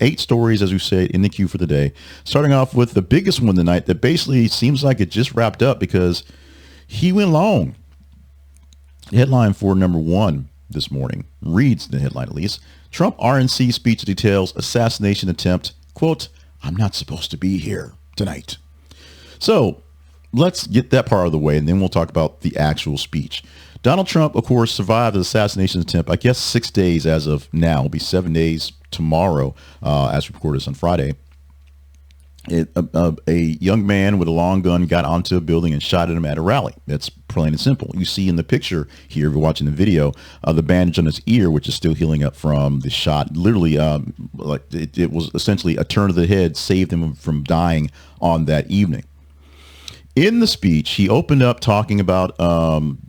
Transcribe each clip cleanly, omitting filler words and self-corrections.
8 stories, as we said, in the queue for the day. Starting off with the biggest one tonight that basically seems like it just wrapped up because he went long. The headline for number 1 this morning reads, the headline at least, Trump RNC speech details assassination attempt. Quote, I'm not supposed to be here tonight. So let's get that part of the way, and then we'll talk about the actual speech. Donald Trump, of course, survived the assassination attempt, I guess 6 days as of now. It'll be 7 days tomorrow, as we record this on Friday. A young man with a long gun got onto a building and shot at him at a rally. That's plain and simple. You see in the picture here, if you're watching the video, the bandage on his ear, which is still healing up from the shot. Literally, like it was essentially a turn of the head, saved him from dying on that evening. In the speech, he opened up talking about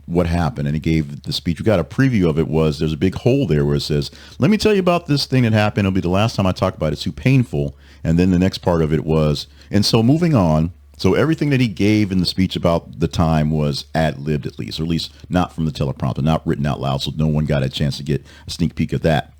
what happened, and he gave the speech. We got a preview of it. There's a big hole there where it says, let me tell you about this thing that happened. It'll be the last time I talk about it. It's too painful. And then the next part of it was, and so moving on. So everything that he gave in the speech about the time was ad-libbed, at least, or at least not from the teleprompter, not written out loud. So no one got a chance to get a sneak peek of that.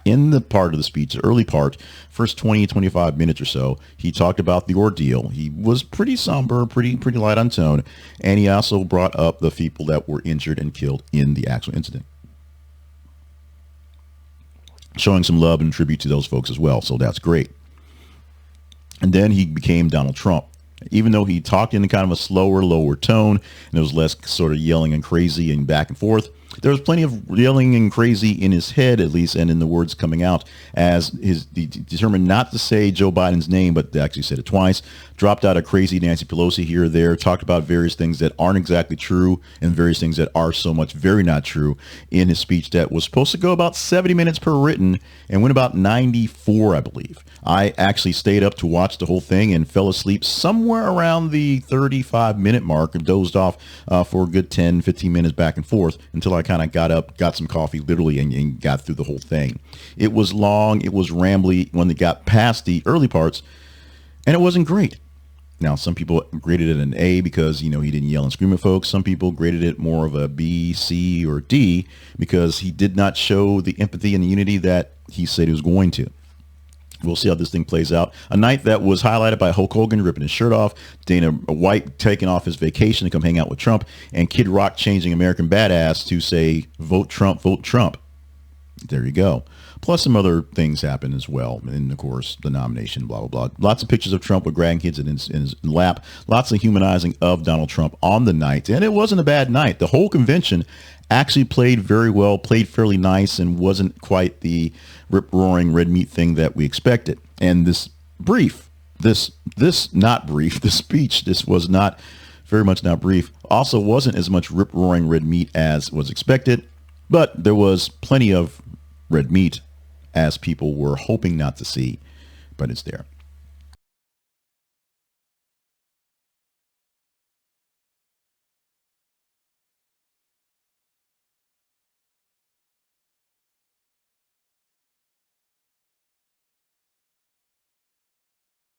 In the part of the speech, the early part, first 20, 25 minutes or so, he talked about the ordeal. He was pretty somber, pretty light on tone. And he also brought up the people that were injured and killed in the actual incident, showing some love and tribute to those folks as well. So that's great. And then he became Donald Trump. Even though he talked in a kind of a slower, lower tone, and there was less sort of yelling and crazy and back and forth, there was plenty of yelling and crazy in his head, at least, and in the words coming out, as he determined not to say Joe Biden's name, but they actually said it twice, dropped out a crazy Nancy Pelosi here or there, talked about various things that aren't exactly true and various things that are so much very not true in his speech that was supposed to go about 70 minutes per written and went about 94, I believe. I actually stayed up to watch the whole thing and fell asleep somewhere around the 35-minute mark and dozed off for a good 10, 15 minutes back and forth until I kind of got up, got some coffee, literally, and got through the whole thing. It was long. It was rambly when they got past the early parts, and it wasn't great. Now, some people graded it an A because, he didn't yell and scream at folks. Some people graded it more of a B, C, or D because he did not show the empathy and the unity that he said he was going to. We'll see how this thing plays out. A night that was highlighted by Hulk Hogan ripping his shirt off, Dana White taking off his vacation to come hang out with Trump, and Kid Rock changing American Badass to say, vote Trump, vote Trump. There you go. Plus some other things happen as well. And, of course, the nomination, blah, blah, blah. Lots of pictures of Trump with grandkids in his lap. Lots of humanizing of Donald Trump on the night. And it wasn't a bad night. The whole convention actually played very well, played fairly nice, and wasn't quite the rip-roaring red meat thing that we expected. And this speech, this was not very much not brief, also wasn't as much rip-roaring red meat as was expected, but there was plenty of red meat as people were hoping not to see, but it's there.